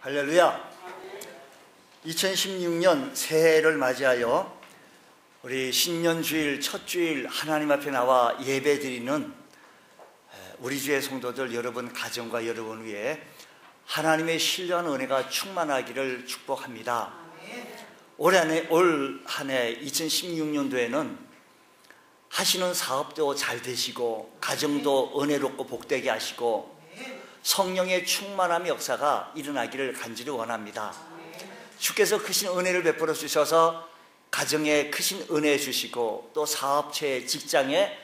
할렐루야. 2016년 새해를 맞이하여 우리 신년주일 첫 주일 하나님 앞에 나와 예배드리는 우리 주의 성도들 여러분 가정과 여러분 위에 하나님의 신령한 은혜가 충만하기를 축복합니다. 올 한 해 2016년도에는 하시는 사업도 잘 되시고 가정도 은혜롭고 복되게 하시고 성령의 충만함의 역사가 일어나기를 간절히 원합니다. 주께서 크신 은혜를 베풀어 주셔서 가정에 크신 은혜 주시고 또 사업체 직장에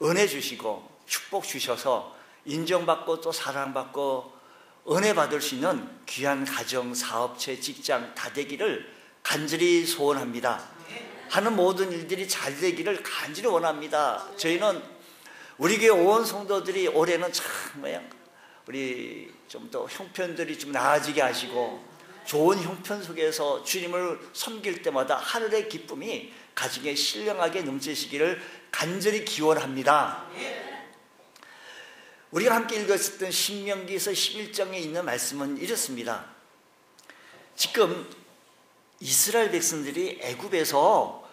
은혜 주시고 축복 주셔서 인정받고 또 사랑받고 은혜 받을 수 있는 귀한 가정, 사업체, 직장 다 되기를 간절히 소원합니다. 하는 모든 일들이 잘 되기를 간절히 원합니다. 저희는 우리 교회 온 성도들이 올해는 참 우리 좀 더 형편들이 좀 나아지게 하시고 좋은 형편 속에서 주님을 섬길 때마다 하늘의 기쁨이 가정에 신령하게 넘치시기를 간절히 기원합니다. 우리가 함께 읽었던 신명기서 11장에 있는 말씀은 이렇습니다. 지금 이스라엘 백성들이 애굽에서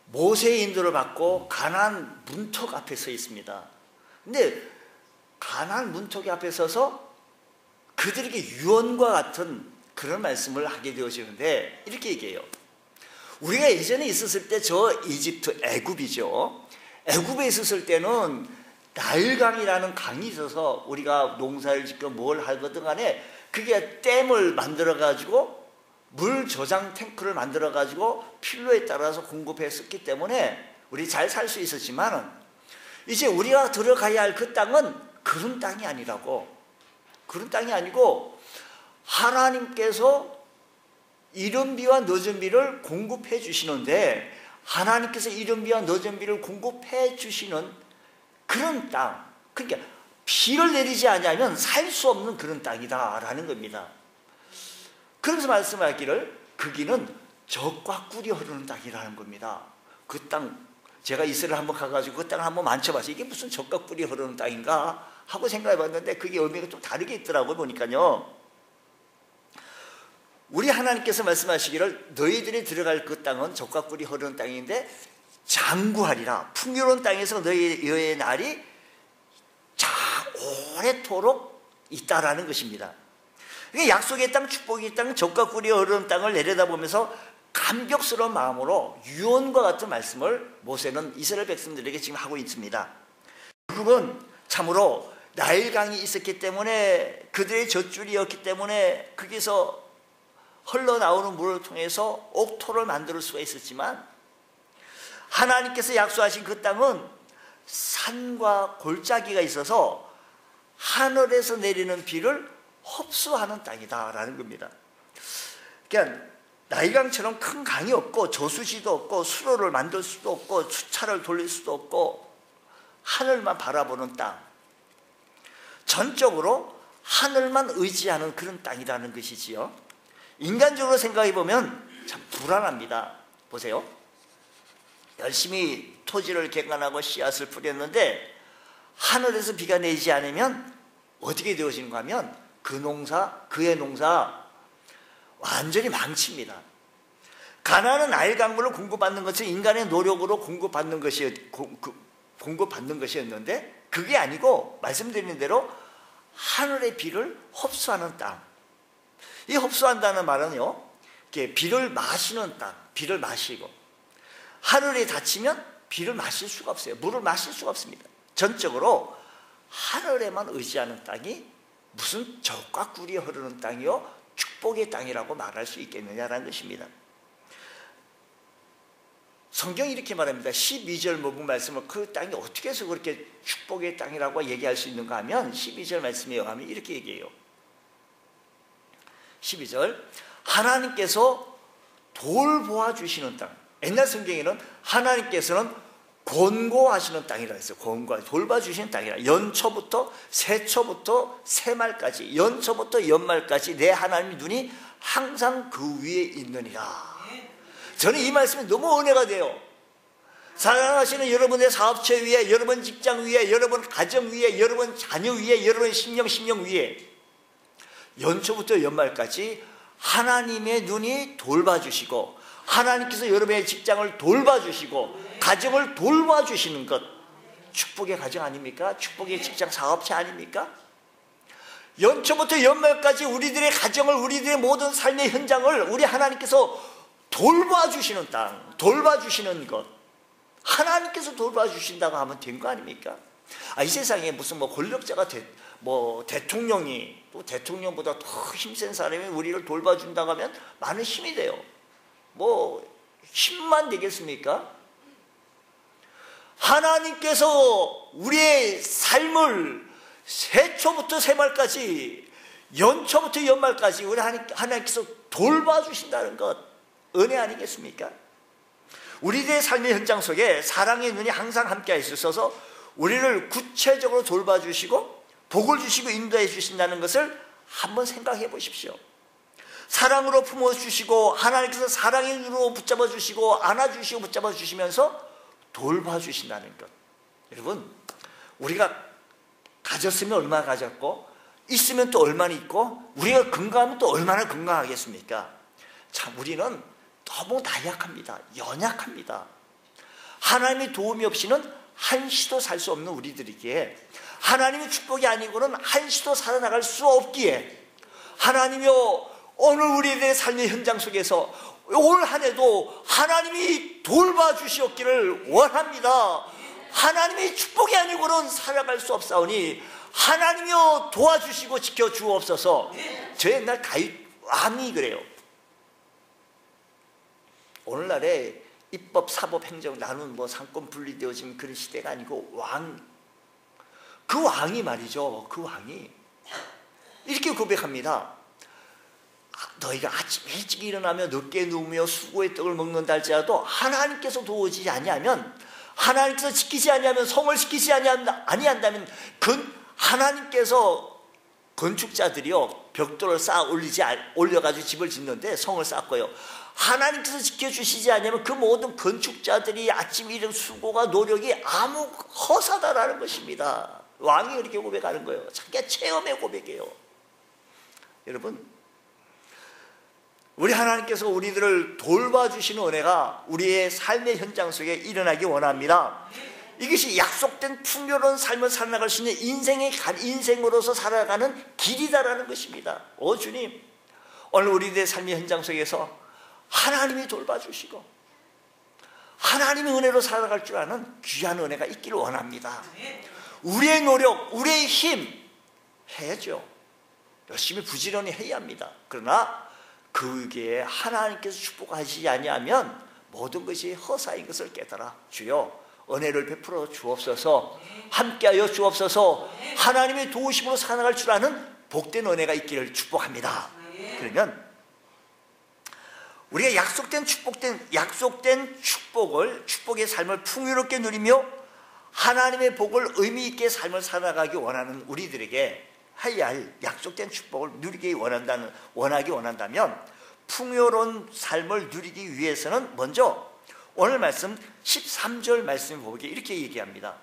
모세의 인도를 받고 가나안 문턱 앞에 서 있습니다. 근데 가나안 문턱 앞에 서서 그들에게 유언과 같은 그런 말씀을 하게 되어지는데 이렇게 얘기해요. 우리가 예전에 있었을 때 저 이집트 애굽이죠. 애굽에 있었을 때는 나일강이라는 강이 있어서 우리가 농사를 짓고 뭘 하거든 간에 그게 댐을 만들어 가지고 물 저장 탱크를 만들어 가지고 필요에 따라서 공급했었기 때문에 우리 잘 살 수 있었지만 이제 우리가 들어가야 할 그 땅은 그런 땅이 아니라고. 그런 땅이 아니고 하나님께서 이른 비와 늦은 비를 공급해 주시는데 하나님께서 이른 비와 늦은 비를 공급해 주시는 그런 땅, 그러니까 비를 내리지 않으면 살 수 없는 그런 땅이다라는 겁니다. 그러면서 말씀하기를 거기는 젖과 꿀이 흐르는 땅이라는 겁니다. 그 땅, 제가 이스라엘 한번 가가지고 그 땅을 한번 만져봤어요. 이게 무슨 젖과 꿀이 흐르는 땅인가 하고 생각해봤는데 그게 의미가 좀 다르게 있더라고요. 보니까요, 우리 하나님께서 말씀하시기를 너희들이 들어갈 그 땅은 젖과 꿀이 흐르는 땅인데 장구하리라. 풍요로운 땅에서 너희의 날이 오래도록 있다라는 것입니다. 그러니까 약속의 땅, 축복의 땅, 젖과 꿀이 흐르는 땅을 내려다보면서 감격스러운 마음으로 유언과 같은 말씀을 모세는 이스라엘 백성들에게 지금 하고 있습니다. 그건 참으로 나일강이 있었기 때문에 그들의 젖줄이었기 때문에 거기서 흘러나오는 물을 통해서 옥토를 만들 수가 있었지만 하나님께서 약속하신 그 땅은 산과 골짜기가 있어서 하늘에서 내리는 비를 흡수하는 땅이다라는 겁니다. 그러니까 나일강처럼 큰 강이 없고 저수지도 없고 수로를 만들 수도 없고 수차를 돌릴 수도 없고 하늘만 바라보는 땅, 전적으로 하늘만 의지하는 그런 땅이라는 것이지요. 인간적으로 생각해 보면 참 불안합니다. 보세요. 열심히 토지를 개간하고 씨앗을 뿌렸는데 하늘에서 비가 내리지 않으면 어떻게 되어지는가 하면 그의 농사 완전히 망칩니다. 가나안은 나일강물을 공급받는 것은 인간의 노력으로 공급받는 것이었는데 그게 아니고 말씀드린 대로 하늘의 비를 흡수하는 땅. 이 흡수한다는 말은요, 비를 마시는 땅, 비를 마시고 하늘에 닫히면 비를 마실 수가 없어요. 물을 마실 수가 없습니다. 전적으로 하늘에만 의지하는 땅이 무슨 젖과 꿀이 흐르는 땅이요 축복의 땅이라고 말할 수 있겠느냐라는 것입니다. 성경이 이렇게 말합니다. 12절 모분 말씀을 그 땅이 어떻게 해서 그렇게 축복의 땅이라고 얘기할 수 있는가 하면 12절 말씀에 의하면 이렇게 얘기해요. 12절, 하나님께서 돌보아 주시는 땅. 옛날 성경에는 하나님께서는 권고하시는 땅이라 했어요. 돌봐주시는 땅이라. 연초부터 새초부터 새말까지, 연초부터 연말까지 내 하나님의 눈이 항상 그 위에 있느니라. 저는 이 말씀이 너무 은혜가 돼요. 사랑하시는 여러분의 사업체 위에, 여러분 직장 위에, 여러분 가정 위에, 여러분 자녀 위에, 여러분 심령 위에 연초부터 연말까지 하나님의 눈이 돌봐주시고 하나님께서 여러분의 직장을 돌봐주시고 가정을 돌봐주시는 것, 축복의 가정 아닙니까? 축복의 직장 사업체 아닙니까? 연초부터 연말까지 우리들의 가정을, 우리들의 모든 삶의 현장을 우리 하나님께서 돌봐주시는 땅, 돌봐주시는 것, 하나님께서 돌봐주신다고 하면 된 거 아닙니까? 이 세상에 무슨 권력자가 대통령이, 또 대통령보다 더 힘센 사람이 우리를 돌봐준다고 하면 많은 힘이 돼요. 힘만 되겠습니까? 하나님께서 우리의 삶을 새초부터 새말까지, 연초부터 연말까지 우리 하나님께서 돌봐주신다는 것, 은혜 아니겠습니까? 우리들의 삶의 현장 속에 사랑의 눈이 항상 함께 있어서 우리를 구체적으로 돌봐주시고 복을 주시고 인도해 주신다는 것을 한번 생각해 보십시오. 사랑으로 품어주시고 하나님께서 사랑의 눈으로 붙잡아 주시고 안아주시고 붙잡아 주시면서 돌봐주신다는 것. 여러분, 우리가 가졌으면 얼마나 가졌고 있으면 또 얼마나 있고 우리가 건강하면 또 얼마나 건강하겠습니까? 참, 우리는 너무 나약합니다. 연약합니다. 하나님의 도움이 없이는 한시도 살 수 없는 우리들이기에, 하나님의 축복이 아니고는 한시도 살아나갈 수 없기에, 하나님이여, 오늘 우리들의 삶의 현장 속에서 올 한 해도 하나님이 돌봐주시옵기를 원합니다. 하나님의 축복이 아니고는 살아갈 수 없사오니 하나님이여 도와주시고 지켜주옵소서. 저 옛날 다윗 왕이 그래요. 오늘날에 입법, 사법, 행정 나눈 상권 분리되어진 그런 시대가 아니고 그 왕이 말이죠. 그 왕이 이렇게 고백합니다. 너희가 아침 일찍 일어나며 늦게 누우며 수고의 떡을 먹는다 할지라도 하나님께서 도우지 아니하면, 하나님께서 지키지 아니하면, 성을 지키지 아니한다면 하나님께서, 건축자들이요 벽돌을 쌓아 올려가지고 집을 짓는데 성을 쌓고요, 하나님께서 지켜주시지 않으면 그 모든 건축자들이 아침 일의 수고가 노력이 아무 허사다라는 것입니다. 왕이 그렇게 고백하는 거예요. 자기가 체험의 고백이에요. 여러분, 우리 하나님께서 우리들을 돌봐주시는 은혜가 우리의 삶의 현장 속에 일어나기 원합니다. 이것이 약속된 풍요로운 삶을 살아나갈 수 있는 인생으로서 살아가는 길이다라는 것입니다. 주님, 오늘 우리들의 삶의 현장 속에서 하나님이 돌봐주시고 하나님의 은혜로 살아갈 줄 아는 귀한 은혜가 있기를 원합니다. 우리의 노력, 우리의 힘 해야죠. 열심히 부지런히 해야 합니다. 그러나 그게 하나님께서 축복하시지 아니하면 모든 것이 허사인 것을 깨달아 주여 은혜를 베풀어 주옵소서, 함께하여 주옵소서. 하나님의 도우심으로 살아갈 줄 아는 복된 은혜가 있기를 축복합니다. 그러면 우리가 약속된 축복의 삶을 풍요롭게 누리며 하나님의 복을 의미 있게 삶을 살아가기 원하는 우리들에게 해야 할 약속된 축복을 누리기 원하기 원한다면, 풍요로운 삶을 누리기 위해서는 먼저 오늘 말씀 13절 말씀을 보게 이렇게 얘기합니다.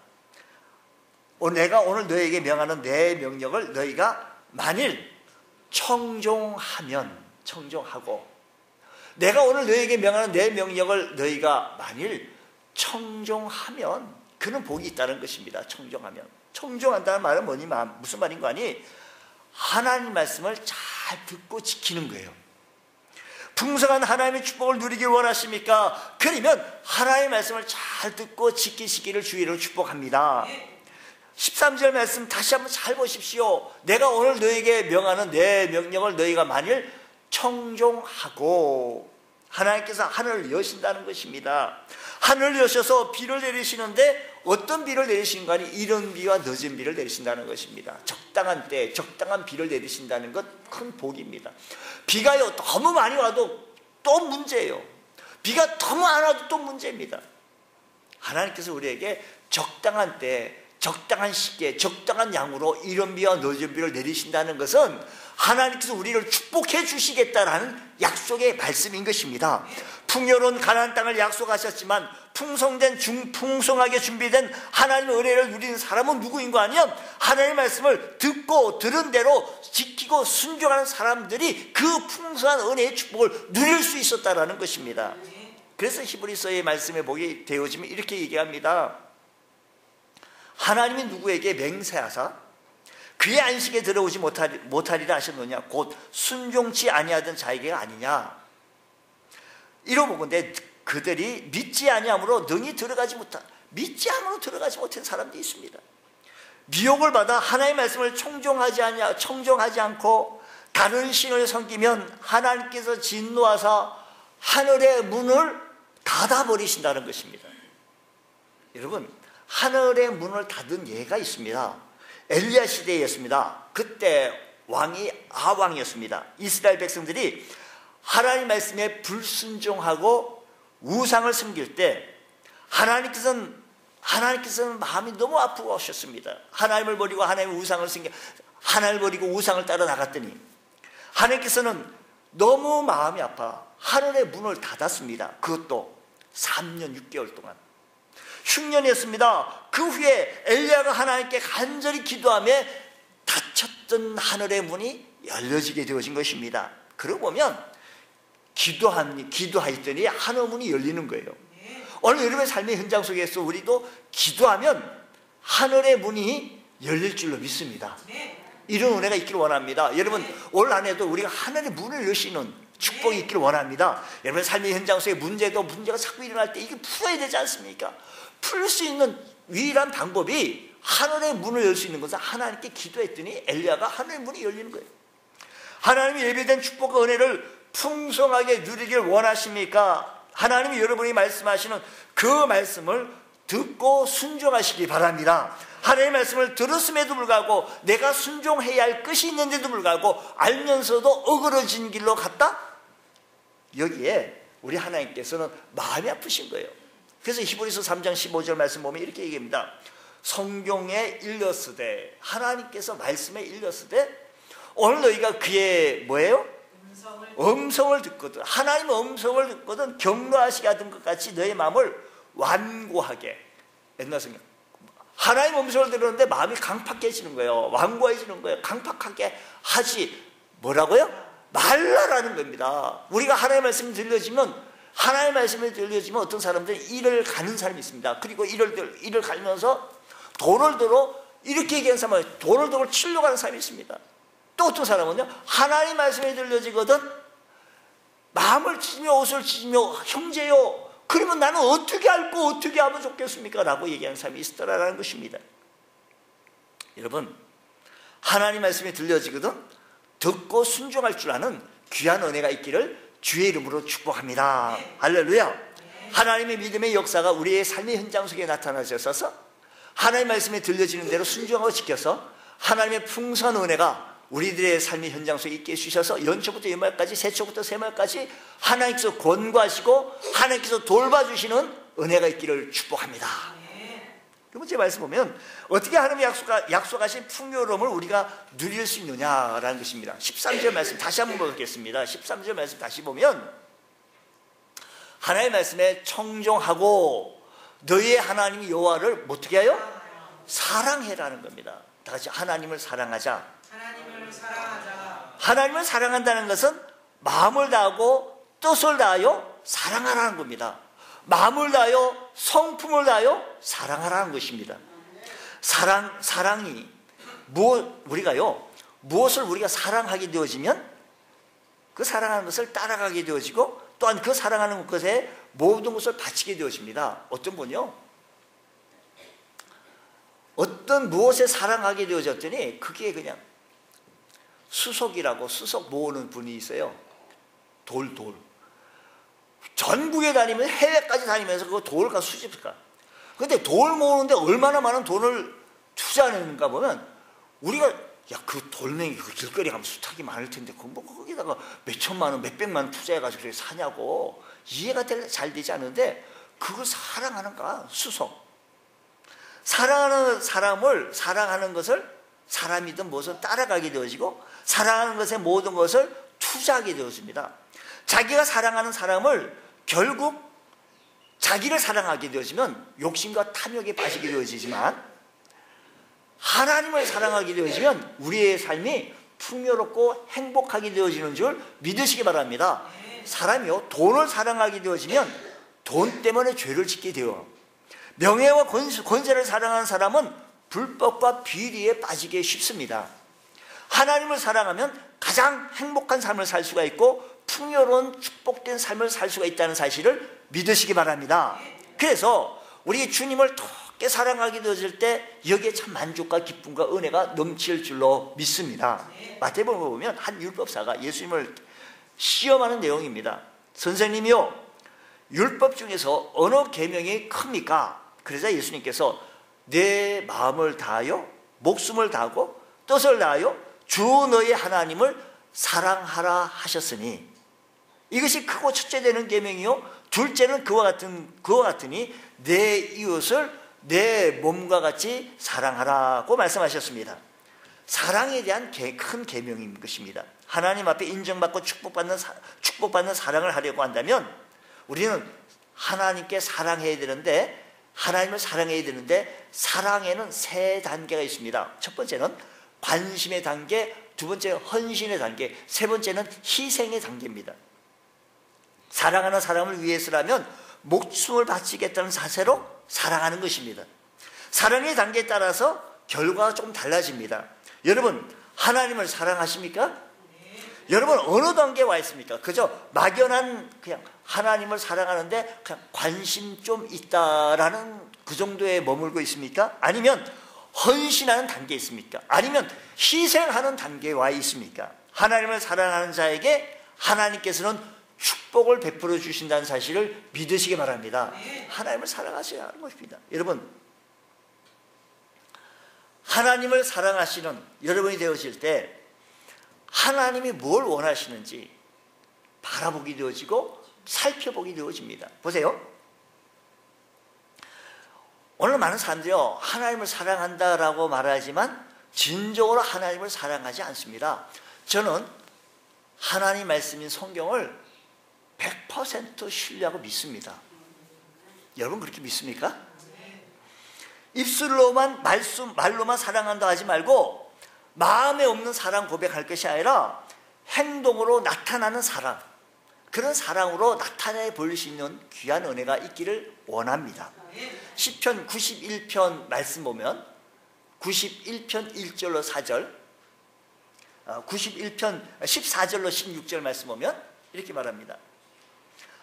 내가 오늘 너에게 명하는 내 명령을 너희가 만일 청종하고, 내가 오늘 너에게 명하는 내 명령을 너희가 만일 청종하면 그는 복이 있다는 것입니다. 청종한다는 말은 무슨 말인 거 아니? 하나님 말씀을 잘 듣고 지키는 거예요. 풍성한 하나님의 축복을 누리길 원하십니까? 그러면 하나님의 말씀을 잘 듣고 지키시기를 주의로 축복합니다. 13절 말씀 다시 한번 잘 보십시오. 내가 오늘 너에게 명하는 내 명령을 너희가 만일 청종하고, 하나님께서 하늘을 여신다는 것입니다. 하늘을 여셔서 비를 내리시는데 어떤 비를 내리시는 거 아니? 이른 비와 늦은 비를 내리신다는 것입니다. 적당한 때 적당한 비를 내리신다는 것 큰 복입니다. 비가요 너무 많이 와도 또 문제예요. 비가 너무 안 와도 또 문제입니다. 하나님께서 우리에게 적당한 때 적당한 시기에 적당한 양으로 이른 비와 늦은 비를 내리신다는 것은 하나님께서 우리를 축복해 주시겠다라는 약속의 말씀인 것입니다. 풍요로운 가나안 땅을 약속하셨지만 풍성하게 준비된 하나님의 은혜를 누리는 사람은 누구인가 하면 하나님의 말씀을 듣고 들은 대로 지키고 순종하는 사람들이 그 풍성한 은혜의 축복을 누릴 수 있었다라는 것입니다. 그래서 히브리서의 말씀에 보게 되어지면 이렇게 얘기합니다. 하나님이 누구에게 맹세하사 그의 안식에 들어오지 못하리라 하셨느냐, 곧 순종치 아니하던 자에게가 아니냐. 이러보건대 그들이 믿지 아니함으로 능히 믿지 않으로 들어가지 못한 사람들이 있습니다. 미혹을 받아 하나님의 말씀을 청종하지 않고 다른 신을 섬기면 하나님께서 진노하사 하늘의 문을 닫아버리신다는 것입니다. 여러분, 하늘의 문을 닫은 예가 있습니다. 엘리야 시대였습니다. 그때 왕이 아왕이었습니다. 이스라엘 백성들이 하나님 말씀에 불순종하고 우상을 섬길 때 하나님께서는 마음이 너무 아프고 하셨습니다. 하나님을 버리고 하나님을 버리고 우상을 따라 나갔더니 하나님께서는 너무 마음이 아파 하늘의 문을 닫았습니다. 그것도 3년 6개월 동안 흉년이었습니다. 그 후에 엘리야가 하나님께 간절히 기도하며 닫혔던 하늘의 문이 열려지게 되어진 것입니다. 그러고 보면 기도하였더니 하늘 문이 열리는 거예요. 오늘 여러분의 삶의 현장 속에서 우리도 기도하면 하늘의 문이 열릴 줄로 믿습니다. 이런 은혜가 있기를 원합니다. 여러분, 올 한 해도 우리가 하늘의 문을 여시는 축복이 있기를 원합니다. 여러분 삶의 현장 속에 문제가 자꾸 일어날 때 이게 풀어야 되지 않습니까? 풀 수 있는 유일한 방법이 하늘의 문을 열 수 있는 것은 하나님께 기도했더니 엘리야가 하늘의 문이 열리는 거예요. 하나님이 예비된 축복과 은혜를 풍성하게 누리길 원하십니까? 하나님이 여러분이 말씀하시는 그 말씀을 듣고 순종하시기 바랍니다. 하나님의 말씀을 들었음에도 불구하고 내가 순종해야 할 것이 있는데도 불구하고 알면서도 어그러진 길로 갔다? 여기에 우리 하나님께서는 마음이 아프신 거예요. 그래서 히브리서 3장 15절 말씀 보면 이렇게 얘기합니다. 성경에 일렀으되, 하나님께서 말씀에 일렀으되 오늘 너희가 그의 뭐예요? 음성을 듣거든, 하나님의 음성을 듣거든 경노하시게 하던 것 같이 너의 마음을 완고하게. 옛날 성경 하나님의 음성을 들었는데 마음이 강팍해지는 거예요. 완고해지는 거예요. 강팍하게 하지 뭐라고요? 말라라는 겁니다. 우리가 하나님의 말씀이 들려지면 어떤 사람들은 일을 가는 사람이 있습니다. 그리고 일을 가면서 돈을 들어 이렇게 얘기하는 사람은 돈을 들어 치려고 하는 사람이 있습니다. 또 어떤 사람은요, 하나님 말씀이 들려지거든 마음을 찢으며 옷을 찢으며 형제요, 그러면 나는 어떻게 알고 어떻게 하면 좋겠습니까? 라고 얘기하는 사람이 있더라라는 것입니다. 여러분, 하나님 말씀이 들려지거든 듣고 순종할 줄 아는 귀한 은혜가 있기를 주의 이름으로 축복합니다. 할렐루야. 하나님의 믿음의 역사가 우리의 삶의 현장 속에 나타나셔서 하나님 말씀에 들려지는 대로 순종하고 지켜서 하나님의 풍성한 은혜가 우리들의 삶의 현장 속에 있게 해주셔서 연초부터 연말까지, 새초부터 새말까지 하나님께서 권고하시고 하나님께서 돌봐주시는 은혜가 있기를 축복합니다. 두 번째 말씀 보면 어떻게 하나님이 약속하신 풍요로움을 우리가 누릴 수 있느냐라는 것입니다. 13절 말씀 다시 한번 보겠습니다. 13절 말씀 다시 보면 하나님의 말씀에 청종하고 너희의 하나님 여호와를 어떻게 하여? 사랑해라는 겁니다. 다 같이 하나님을 사랑하자. 하나님을 사랑한다는 것은 마음을 다하고 뜻을 다하여 사랑하라는 겁니다. 마음을 다하여 성품을 다하여 사랑하라는 것입니다. 사랑이 무엇을 우리가 사랑하게 되어지면 그 사랑하는 것을 따라가게 되어지고 또한 그 사랑하는 것에 모든 것을 바치게 되어집니다. 어떤 분이요, 어떤 무엇에 사랑하게 되어졌더니 그게 그냥 수석이라고 수석 모으는 분이 있어요. 돌 전국에 다니면 해외까지 다니면서 그 돌과 수집가. 근데 돌 모으는데 얼마나 많은 돈을 투자하는가 보면 우리가 그 돌멩이 그 길거리 가면 수탉이 많을 텐데 거기다가 몇천만 원 몇백만 원 투자해가지고 그렇게 사냐고 이해가 잘 되지 않는데 그걸 사랑하는가. 수석. 사랑하는 사람을 사랑하는 것을 사람이든 무엇을 따라가게 되어지고 사랑하는 것의 모든 것을 투자하게 되어집니다. 자기가 사랑하는 사람을 결국 자기를 사랑하게 되어지면 욕심과 탐욕에 빠지게 되어지지만, 하나님을 사랑하게 되어지면 우리의 삶이 풍요롭고 행복하게 되어지는 줄 믿으시기 바랍니다. 사람이요, 돈을 사랑하게 되어지면 돈 때문에 죄를 짓게 돼요. 명예와 권세를 사랑하는 사람은 불법과 비리에 빠지기 쉽습니다. 하나님을 사랑하면 가장 행복한 삶을 살 수가 있고 풍요로운 축복된 삶을 살 수가 있다는 사실을 믿으시기 바랍니다. 그래서 우리 주님을 더 사랑하게 되어질 때 여기에 참 만족과 기쁨과 은혜가 넘칠 줄로 믿습니다. 마태복음을 보면 한 율법사가 예수님을 시험하는 내용입니다. 선생님이요, 율법 중에서 어느 계명이 큽니까? 그러자 예수님께서 내 마음을 다하여 목숨을 다하고 뜻을 다하여 주 너의 하나님을 사랑하라 하셨으니, 이것이 크고 첫째 되는 계명이요, 둘째는 그와 같으니 내 이웃을 내 몸과 같이 사랑하라고 말씀하셨습니다. 사랑에 대한 큰 계명인 것입니다. 하나님 앞에 인정받고 축복받는 사랑을 하려고 한다면 우리는 하나님께 사랑해야 되는데, 하나님을 사랑해야 되는데, 사랑에는 세 단계가 있습니다. 첫 번째는 관심의 단계, 두 번째는 헌신의 단계, 세 번째는 희생의 단계입니다. 사랑하는 사람을 위해서라면 목숨을 바치겠다는 자세로 사랑하는 것입니다. 사랑의 단계에 따라서 결과가 조금 달라집니다. 여러분, 하나님을 사랑하십니까? 여러분, 어느 단계에 와 있습니까? 그저 막연한 그냥 하나님을 사랑하는데 그냥 관심 좀 있다라는 그 정도에 머물고 있습니까? 아니면 헌신하는 단계에 있습니까? 아니면 희생하는 단계에 와 있습니까? 하나님을 사랑하는 자에게 하나님께서는 축복을 베풀어 주신다는 사실을 믿으시기 바랍니다. 하나님을 사랑하셔야 하는 것입니다. 여러분, 하나님을 사랑하시는 여러분이 되어질 때 하나님이 뭘 원하시는지 바라보게 되어지고 살펴보게 되어집니다. 보세요. 오늘 많은 사람들이요, 하나님을 사랑한다라고 말하지만 진정으로 하나님을 사랑하지 않습니다. 저는 하나님 말씀인 성경을 100% 신뢰하고 믿습니다. 여러분 그렇게 믿습니까? 입술로만 말로만 사랑한다 하지 말고 마음에 없는 사랑 고백할 것이 아니라 행동으로 나타나는 사랑, 그런 사랑으로 나타내 보일 수 있는 귀한 은혜가 있기를 원합니다. 시편 91편 말씀 보면 91편 1절로 4절, 91편 14절로 16절 말씀 보면 이렇게 말합니다.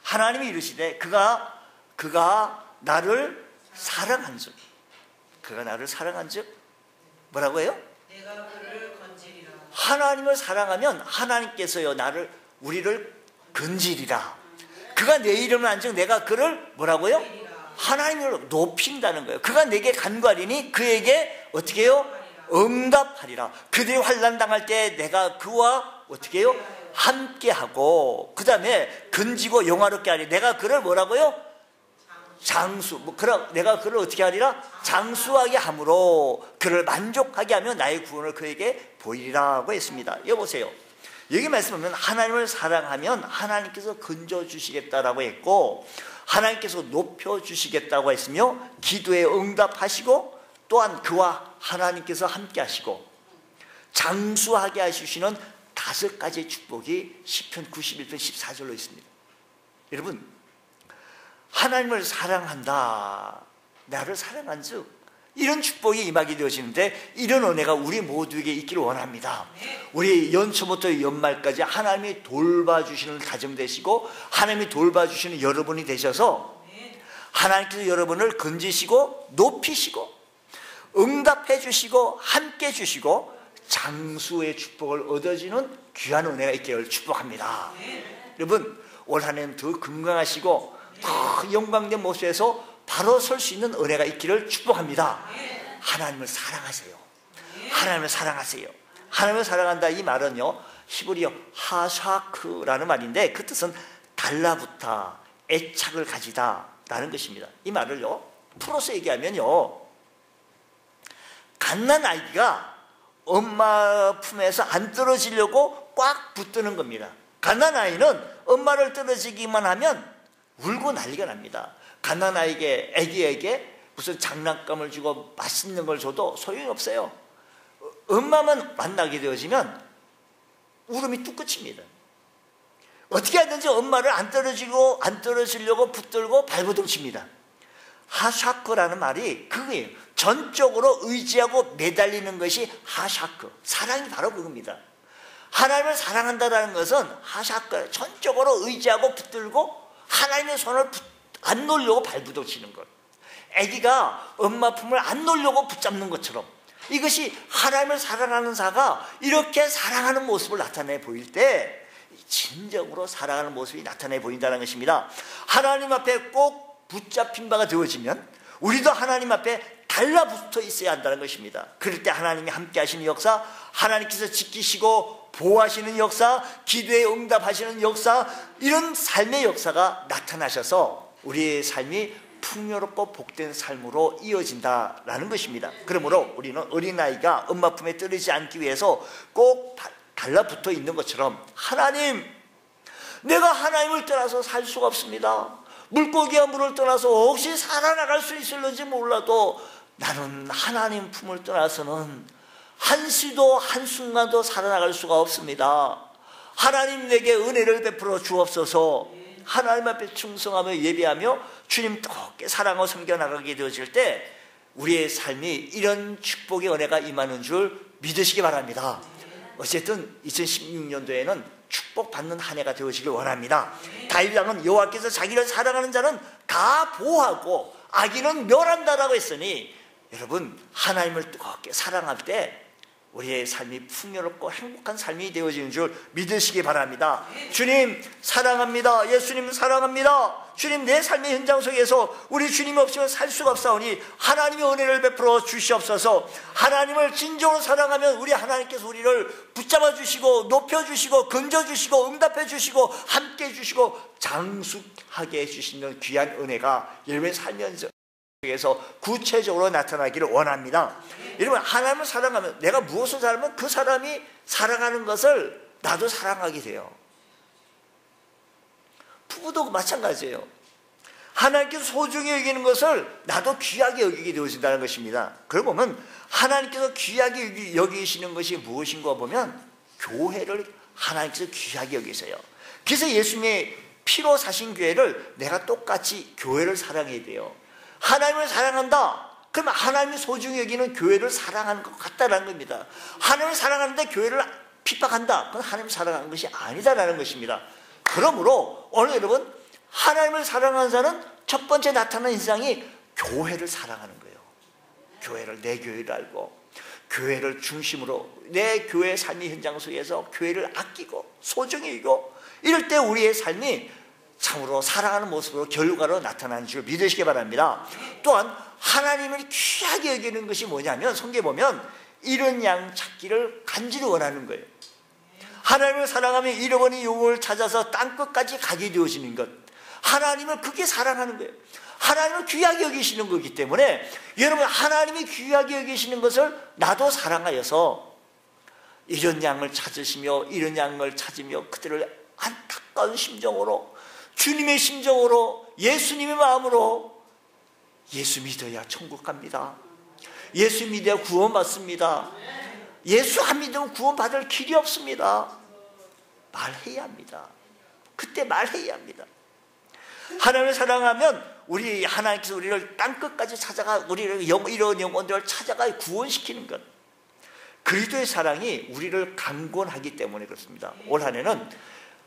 하나님이 이르시되 그가 나를 사랑한즉, 그가 나를 사랑한즉 뭐라고 해요? 내가 그를 건지리라. 하나님을 사랑하면 하나님께서요 우리를 건지리라. 그가 내 이름을 안즉 내가 그를 뭐라고요? 하나님을 높인다는 거예요. 그가 내게 간구하리니 그에게 어떻게 해요? 응답하리라. 그들이 환난 당할 때 내가 그와 어떻게 해요? 함께하고, 그 다음에 건지고 영화롭게 하리. 내가 그를 뭐라고요? 장수. 내가 그를 어떻게 하리라? 장수하게 함으로 그를 만족하게 하면 나의 구원을 그에게 보이리라고 했습니다. 여보세요. 여기 말씀하면 하나님을 사랑하면 하나님께서 건져주시겠다라고 했고, 하나님께서 높여주시겠다고 했으며, 기도에 응답하시고, 또한 그와 하나님께서 함께 하시고 장수하게 하시는 5가지의 축복이 시편 91편 14절로 있습니다. 여러분, 하나님을 사랑한다, 나를 사랑한즉 이런 축복이 임하게 되어지는데, 이런 은혜가 우리 모두에게 있기를 원합니다. 우리 연초부터 연말까지 하나님이 돌봐주시는 가정 되시고 하나님이 돌봐주시는 여러분이 되셔서 하나님께서 여러분을 건지시고 높이시고 응답해 주시고 함께 주시고 장수의 축복을 얻어지는 귀한 은혜가 있기를 축복합니다. 여러분, 올 한 해는 더 건강하시고 더 영광된 모습에서 바로 설 수 있는 은혜가 있기를 축복합니다. 하나님을 사랑하세요. 하나님을 사랑하세요. 하나님을 사랑한다, 이 말은요 히브리어 하샤크라는 말인데 그 뜻은 달라붙다, 애착을 가지다 라는 것입니다. 이 말을요 풀어서 얘기하면요, 갓난 아이가 엄마 품에서 안 떨어지려고 꽉 붙드는 겁니다. 갓난 아이는 엄마를 떨어지기만 하면 울고 난리가 납니다. 갓난아이에게, 아기에게 무슨 장난감을 주고 맛있는 걸 줘도 소용이 없어요. 엄마만 만나게 되어지면 울음이 뚝 끝입니다. 어떻게 하든지 엄마를 안 떨어지려고 붙들고 발버둥칩니다. 하샤크라는 말이 그거예요. 전적으로 의지하고 매달리는 것이 하샤크, 사랑이 바로 그겁니다. 하나님을 사랑한다는 것은 하샤크, 전적으로 의지하고 붙들고 하나님의 손을 안 놓으려고 발부둥치는 것. 아기가 엄마 품을 안 놓으려고 붙잡는 것처럼 이것이 하나님을 사랑하는 자가 이렇게 사랑하는 모습을 나타내 보일 때 진정으로 사랑하는 모습이 나타내 보인다는 것입니다. 하나님 앞에 꼭 붙잡힌 바가 되어지면 우리도 하나님 앞에 달라붙어 있어야 한다는 것입니다. 그럴 때 하나님이 함께 하시는 역사, 하나님께서 지키시고 보호하시는 역사, 기도에 응답하시는 역사, 이런 삶의 역사가 나타나셔서 우리의 삶이 풍요롭고 복된 삶으로 이어진다라는 것입니다. 그러므로 우리는 어린아이가 엄마 품에 떨어지지 않기 위해서 꼭 달라붙어 있는 것처럼 하나님, 내가 하나님을 떠나서 살 수가 없습니다. 물고기와 물을 떠나서 혹시 살아나갈 수 있을는지 몰라도 나는 하나님 품을 떠나서는 한시도 한순간도 살아나갈 수가 없습니다. 하나님 내게 은혜를 베풀어 주옵소서. 하나님 앞에 충성하며 예배하며 주님 뜨겁게 사랑하고 섬겨나가게 되어질 때 우리의 삶이 이런 축복의 은혜가 임하는 줄 믿으시기 바랍니다. 어쨌든 2016년도에는 축복받는 한 해가 되어지길 원합니다. 다윗 왕은 여호와께서 자기를 사랑하는 자는 다 보호하고 악인은 멸한다라고 했으니 여러분 하나님을 뜨겁게 사랑할 때 우리의 삶이 풍요롭고 행복한 삶이 되어지는 줄 믿으시기 바랍니다. 주님 사랑합니다. 예수님 사랑합니다. 주님 내 삶의 현장 속에서 우리 주님 없이는 살 수가 없사오니 하나님의 은혜를 베풀어 주시옵소서. 하나님을 진정으로 사랑하면 우리 하나님께서 우리를 붙잡아 주시고 높여 주시고 건져 주시고 응답해 주시고 함께 해 주시고 장수하게 해주시는 귀한 은혜가 여러분의 삶의 속에서 구체적으로 나타나기를 원합니다. 여러분 하나님을 사랑하면 내가 무엇을 사랑하면 그 사람이 사랑하는 것을 나도 사랑하게 돼요. 부부도 마찬가지예요. 하나님께서 소중히 여기는 것을 나도 귀하게 여기게 되어진다는 것입니다. 그러고 보면 하나님께서 귀하게 여기시는 것이 무엇인가 보면 교회를 하나님께서 귀하게 여기세요. 그래서 예수님의 피로 사신 교회를 내가 똑같이 교회를 사랑해야 돼요. 하나님을 사랑한다. 그럼 하나님이 소중히 여기는 교회를 사랑하는 것 같다는 겁니다. 하나님을 사랑하는데 교회를 핍박한다. 그건 하나님을 사랑하는 것이 아니다라는 것입니다. 그러므로 오늘 여러분 하나님을 사랑하는 자는 첫 번째 나타나는 인상이 교회를 사랑하는 거예요. 교회를 내 교회를 알고 교회를 중심으로 내 교회 삶의 현장 속에서 교회를 아끼고 소중히 여기고 이럴 때 우리의 삶이 참으로 사랑하는 모습으로 결과로 나타나는 줄 믿으시기 바랍니다. 또한 하나님을 귀하게 여기는 것이 뭐냐면 성경에 보면 잃은 양 찾기를 간절히 원하는 거예요. 하나님을 사랑하며 잃어버린 영혼을 찾아서 땅끝까지 가게 되어지는 것, 하나님을 그렇게 사랑하는 거예요. 하나님을 귀하게 여기시는 거기 때문에 여러분 하나님이 귀하게 여기시는 것을 나도 사랑하여서 잃은 양을 찾으시며 잃은 양을 찾으며 그들을 안타까운 심정으로 주님의 심정으로 예수님의 마음으로 예수 믿어야 천국 갑니다. 예수 믿어야 구원받습니다. 예수 안 믿으면 구원받을 길이 없습니다. 말해야 합니다. 그때 말해야 합니다. 하나님을 사랑하면 우리 하나님께서 우리를 땅끝까지 찾아가 우리를 이런 영혼들을 찾아가 구원시키는 것. 그리스도의 사랑이 우리를 강권하기 때문에 그렇습니다. 올 한 해는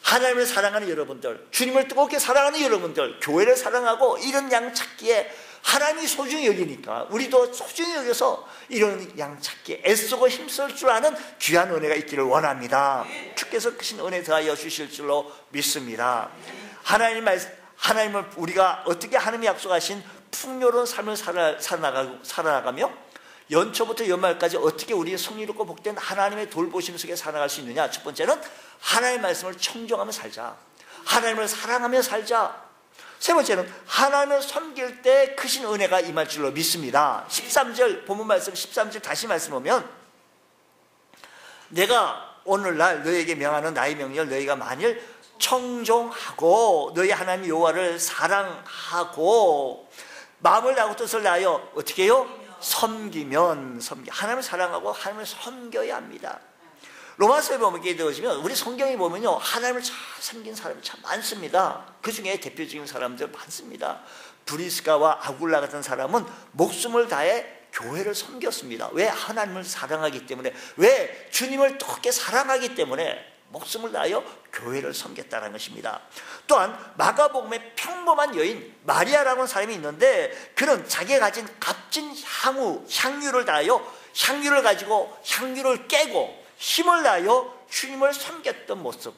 하나님을 사랑하는 여러분들, 주님을 뜨겁게 사랑하는 여러분들, 교회를 사랑하고 이런 양 찾기에 하나님이 소중히 여기니까 우리도 소중히 여겨서 이런 양 찾기에 애쓰고 힘쓸 줄 아는 귀한 은혜가 있기를 원합니다. 주께서 크신 은혜 더하여 주실 줄로 믿습니다. 하나님을 우리가 어떻게 하나님이 약속하신 풍요로운 삶을 살아나가며 연초부터 연말까지 어떻게 우리의 성리롭고 복된 하나님의 돌보심 속에 살아갈 수 있느냐. 첫 번째는 하나님의 말씀을 청정하며 살자. 하나님을 사랑하며 살자. 세 번째는 하나님을 섬길 때 크신 은혜가 임할 줄로 믿습니다. 13절 본문 말씀 13절 다시 말씀하면 내가 오늘날 너에게 명하는 나의 명령을 너희가 만일 청종하고 너희 하나님 여호와를 사랑하고 마음을 다하고 뜻을 다하여 어떻게 해요? 섬기면 하나님을 사랑하고 하나님을 섬겨야 합니다. 로마서에 보게 되어지면 우리 성경에 보면요 하나님을 잘 섬긴 사람이 참 많습니다. 그 중에 대표적인 사람들 많습니다. 브리스가와 아굴라 같은 사람은 목숨을 다해 교회를 섬겼습니다. 왜? 하나님을 사랑하기 때문에. 왜? 주님을 그렇게 사랑하기 때문에 목숨을 다하여 교회를 섬겼다는 것입니다. 또한 마가복음에 평범한 여인 마리아라는 사람이 있는데 그는 자기가 가진 값진 향유를 다하여 향유를 가지고 향유를 깨고 힘을 다하여 주님을 섬겼던 모습,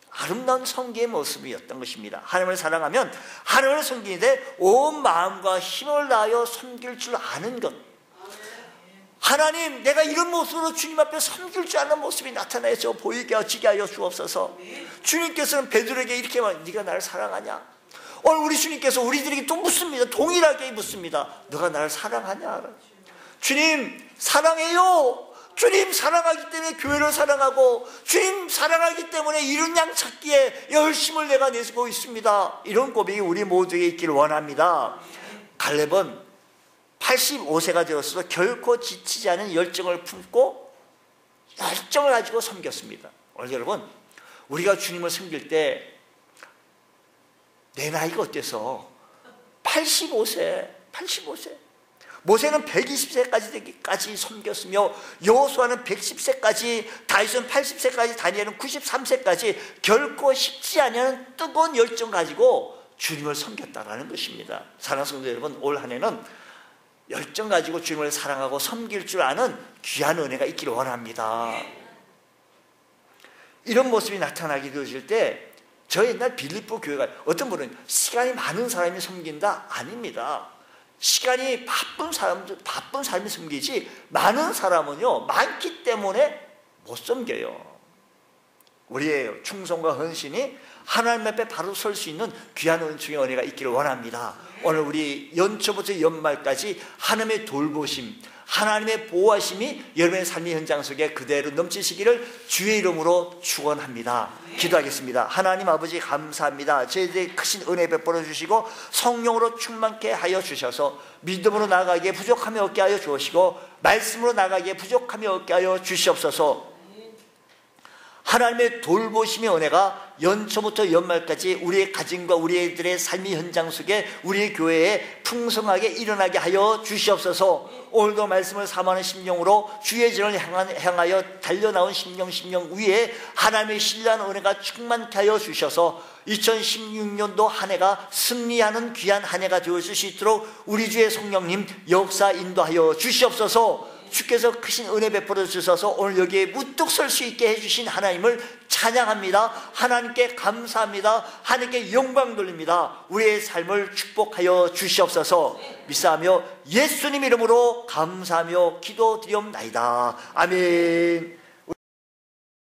아름다운 성기의 모습이었던 것입니다. 하나님을 사랑하면 하나님을 섬기는데 온 마음과 힘을 다하여 섬길 줄 아는 것. 하나님, 내가 이런 모습으로 주님 앞에 섬길 줄 아는 모습이 나타나서 보이게 하시게 하여 주옵소서. 주님께서는 베드로에게 이렇게 말, 네가 나를 사랑하냐? 오늘 우리 주님께서 우리들에게 또 묻습니다. 동일하게 묻습니다. 너가 나를 사랑하냐? 주님 사랑해요. 주님 사랑하기 때문에 교회를 사랑하고 주님 사랑하기 때문에 이른 양 찾기에 열심을 내가 내고 있습니다. 이런 고백이 우리 모두에게 있기를 원합니다. 갈렙은 85세가 되었어도 결코 지치지 않은 열정을 품고 열정을 가지고 섬겼습니다. 오늘 여러분, 우리가 주님을 섬길 때 내 나이가 어때서 85세 모세는 120세까지 섬겼으며 여호수아는 110세까지, 다윗은 80세까지, 다니엘은 93세까지 결코 쉽지 않은 뜨거운 열정 가지고 주님을 섬겼다라는 것입니다. 사랑하는 성도 여러분, 올 한 해는 열정 가지고 주님을 사랑하고 섬길 줄 아는 귀한 은혜가 있기를 원합니다. 이런 모습이 나타나게 되어질 때 저 옛날 빌립보 교회가 어떤 분은 시간이 많은 사람이 섬긴다? 아닙니다. 시간이 바쁜 삶이 섬기지 많은 사람은요 많기 때문에 못 섬겨요. 우리의 충성과 헌신이 하나님 앞에 바로 설 수 있는 귀한 은총의 은혜가 있기를 원합니다. 오늘 우리 연초부터 연말까지 하나님의 돌보심, 하나님의 보호하심이 여러분의 삶의 현장 속에 그대로 넘치시기를 주의 이름으로 축원합니다. 기도하겠습니다. 하나님 아버지 감사합니다. 저희들에게 크신 은혜 베풀어 주시고 성령으로 충만케 하여 주셔서 믿음으로 나아가기에 부족함이 없게 하여 주시고 말씀으로 나아가기에 부족함이 없게 하여 주시옵소서. 하나님의 돌보심의 은혜가 연초부터 연말까지 우리의 가정과 우리들의 삶의 현장 속에 우리의 교회에 풍성하게 일어나게 하여 주시옵소서. 오늘도 말씀을 사모하는 심령으로 주의 전을 향하여 달려나온 심령 위에 하나님의 신뢰하는 은혜가 충만케 하여 주셔서 2016년도 한 해가 승리하는 귀한 한 해가 되어줄 수 있도록 우리 주의 성령님 역사 인도하여 주시옵소서. 주께서 크신 은혜 베풀어 주셔서 오늘 여기에 무뚝 설 수 있게 해주신 하나님을 찬양합니다. 하나님께 감사합니다. 하나님께 영광 돌립니다. 우리의 삶을 축복하여 주시옵소서. 믿사하며 예수님 이름으로 감사하며 기도드리옵나이다. 아멘.